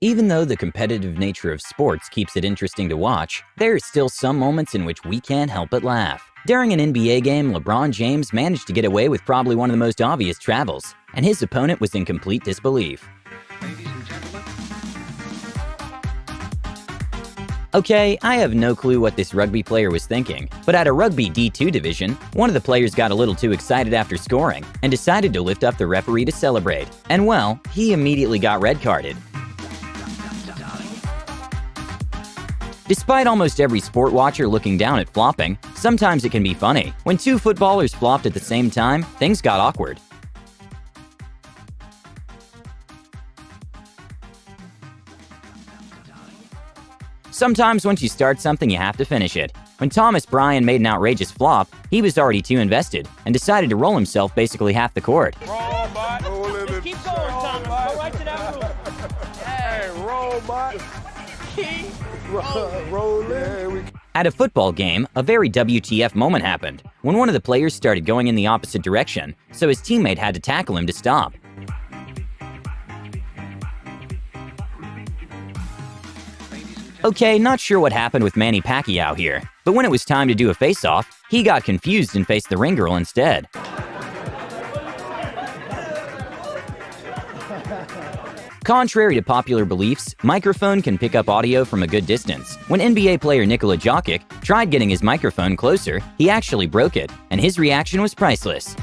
Even though the competitive nature of sports keeps it interesting to watch, there are still some moments in which we can't help but laugh. During an NBA game, LeBron James managed to get away with probably one of the most obvious travels, and his opponent was in complete disbelief. Okay, I have no clue what this rugby player was thinking, but at a rugby D2 division, one of the players got a little too excited after scoring and decided to lift up the referee to celebrate. And well, he immediately got red carded. Despite almost every sport watcher looking down at flopping, sometimes it can be funny. When two footballers flopped at the same time, things got awkward. Sometimes once you start something, you have to finish it. When Thomas Bryan made an outrageous flop, he was already too invested and decided to roll himself basically half the court. Roll, bot. Just keep going, Thomas. Go right to that room. Hey, roll, bot. Keep rolling. At a football game, a very WTF moment happened when one of the players started going in the opposite direction, so his teammate had to tackle him to stop. Okay, not sure what happened with Manny Pacquiao here, but when it was time to do a face-off, he got confused and faced the ring girl instead. Contrary to popular beliefs, microphone can pick up audio from a good distance. When NBA player Nikola Jokic tried getting his microphone closer, he actually broke it, and his reaction was priceless.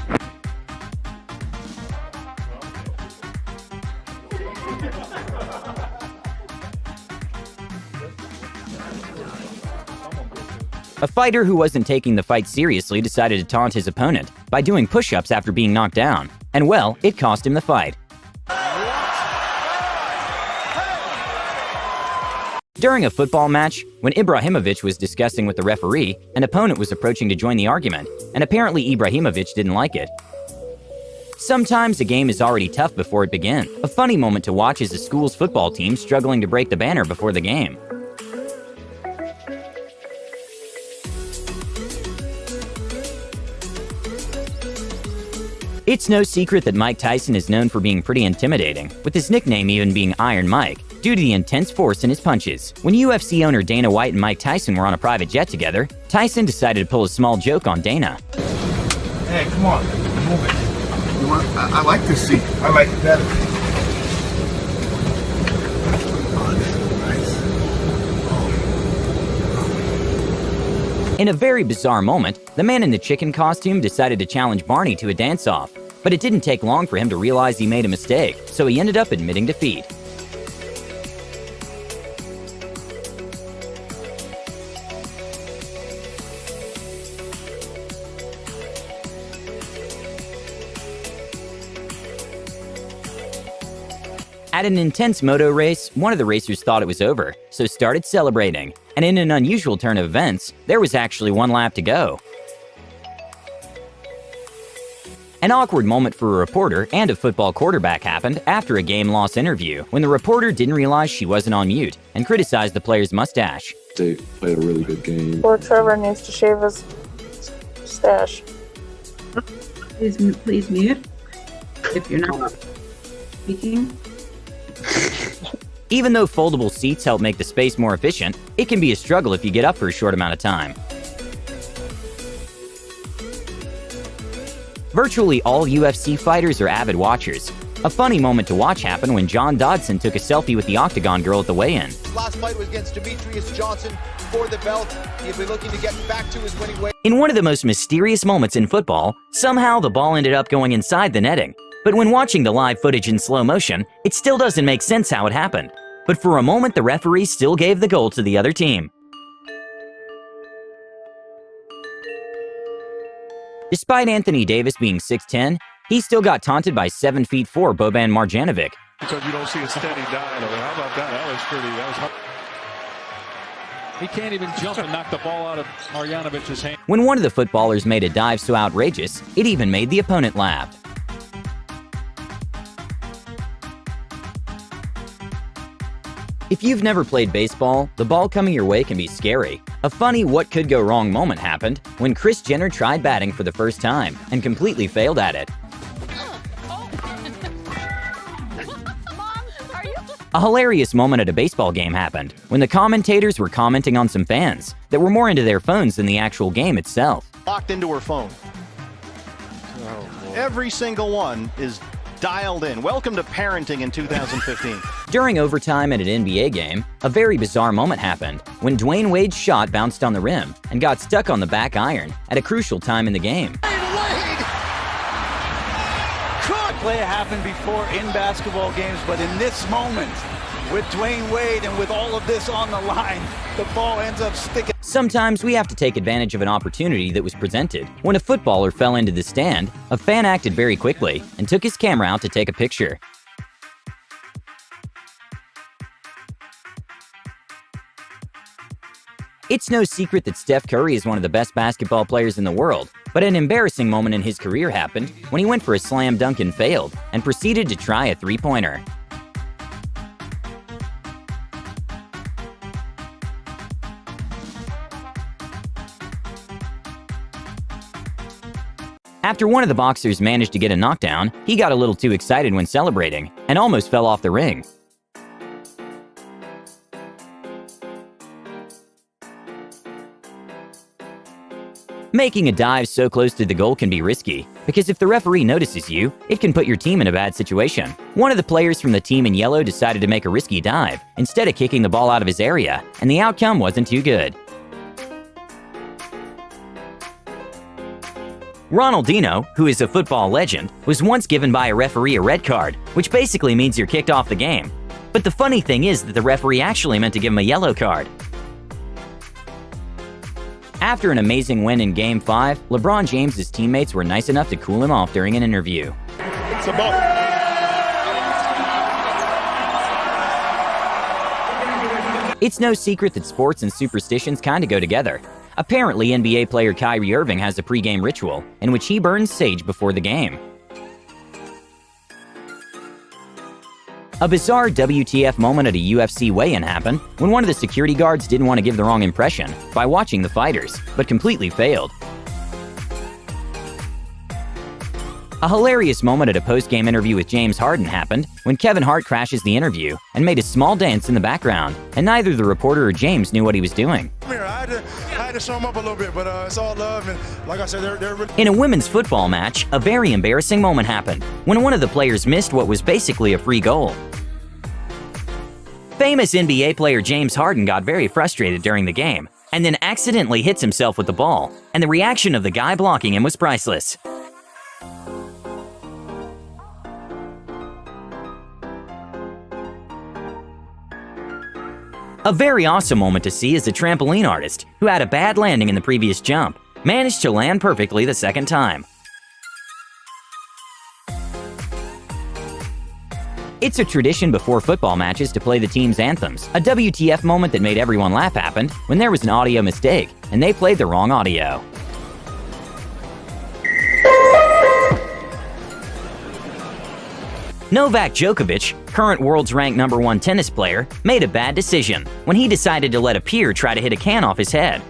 A fighter who wasn't taking the fight seriously decided to taunt his opponent by doing push-ups after being knocked down. And well, it cost him the fight. During a football match, when Ibrahimovic was discussing with the referee, an opponent was approaching to join the argument, and apparently Ibrahimovic didn't like it. Sometimes a game is already tough before it begins. A funny moment to watch is a school's football team struggling to break the banner before the game. It's no secret that Mike Tyson is known for being pretty intimidating, with his nickname even being Iron Mike, due to the intense force in his punches. When UFC owner Dana White and Mike Tyson were on a private jet together, Tyson decided to pull a small joke on Dana. Hey, come on, move it. You want? I like this seat. I like it better. In a very bizarre moment, the man in the chicken costume decided to challenge Barney to a dance-off, but it didn't take long for him to realize he made a mistake, so he ended up admitting defeat. At an intense moto race, one of the racers thought it was over, so started celebrating. And in an unusual turn of events, there was actually one lap to go. An awkward moment for a reporter and a football quarterback happened after a game loss interview, when the reporter didn't realize she wasn't on mute and criticized the player's mustache. They played a really good game. Poor Trevor needs to shave his stash. Please mute if you're not speaking. Even though foldable seats help make the space more efficient, it can be a struggle if you get up for a short amount of time. Virtually all UFC fighters are avid watchers. A funny moment to watch happened when John Dodson took a selfie with the Octagon girl at the weigh-in. His last fight was against Demetrius Johnson for the belt. He'll be looking to get back to his winning way. In one of the most mysterious moments in football, somehow the ball ended up going inside the netting. But when watching the live footage in slow motion, it still doesn't make sense how it happened. But for a moment, the referee still gave the goal to the other team. Despite Anthony Davis being 6'10", he still got taunted by 7'4" Boban Marjanovic. Because you don't see a steady dive. How about that? That was hard. He can't even jump and knock the ball out of Marjanovic's hand. When one of the footballers made a dive so outrageous, it even made the opponent laugh. If you've never played baseball, the ball coming your way can be scary. A funny what could go wrong moment happened when Kris Jenner tried batting for the first time and completely failed at it. Mom, are you? A hilarious moment at a baseball game happened when the commentators were commenting on some fans that were more into their phones than the actual game itself. Locked into her phone. Every single one is dialed in. Welcome to parenting in 2015. During overtime at an NBA game, a very bizarre moment happened when Dwayne Wade's shot bounced on the rim and got stuck on the back iron at a crucial time in the game. Play happened before in basketball games, but in this moment, with Dwayne Wade and with all of this on the line, the ball ends up sticking. Sometimes we have to take advantage of an opportunity that was presented. When a footballer fell into the stand, a fan acted very quickly and took his camera out to take a picture. It's no secret that Steph Curry is one of the best basketball players in the world, but an embarrassing moment in his career happened when he went for a slam dunk and failed, and proceeded to try a three-pointer. After one of the boxers managed to get a knockdown, he got a little too excited when celebrating, and almost fell off the ring. Making a dive so close to the goal can be risky, because if the referee notices you, it can put your team in a bad situation. One of the players from the team in yellow decided to make a risky dive, instead of kicking the ball out of his area, and the outcome wasn't too good. Ronaldinho, who is a football legend, was once given by a referee a red card, which basically means you're kicked off the game. But the funny thing is that the referee actually meant to give him a yellow card. After an amazing win in Game 5, LeBron James' teammates were nice enough to cool him off during an interview. It's no secret that sports and superstitions kinda go together. Apparently, NBA player Kyrie Irving has a pre-game ritual in which he burns sage before the game. A bizarre WTF moment at a UFC weigh-in happened when one of the security guards didn't want to give the wrong impression by watching the fighters, but completely failed. A hilarious moment at a post-game interview with James Harden happened when Kevin Hart crashes the interview and made a small dance in the background, and neither the reporter or James knew what he was doing. I had to show him up a little bit, but it's all love, and like I said, they're really... In a women's football match, a very embarrassing moment happened when one of the players missed what was basically a free goal. Famous NBA player James Harden got very frustrated during the game, and then accidentally hits himself with the ball, and the reaction of the guy blocking him was priceless. A very awesome moment to see is a trampoline artist who had a bad landing in the previous jump, managed to land perfectly the second time. It's a tradition before football matches to play the team's anthems. A WTF moment that made everyone laugh happened when there was an audio mistake, and they played the wrong audio. Novak Djokovic, current world's ranked #1 tennis player, made a bad decision when he decided to let a peer try to hit a can off his head.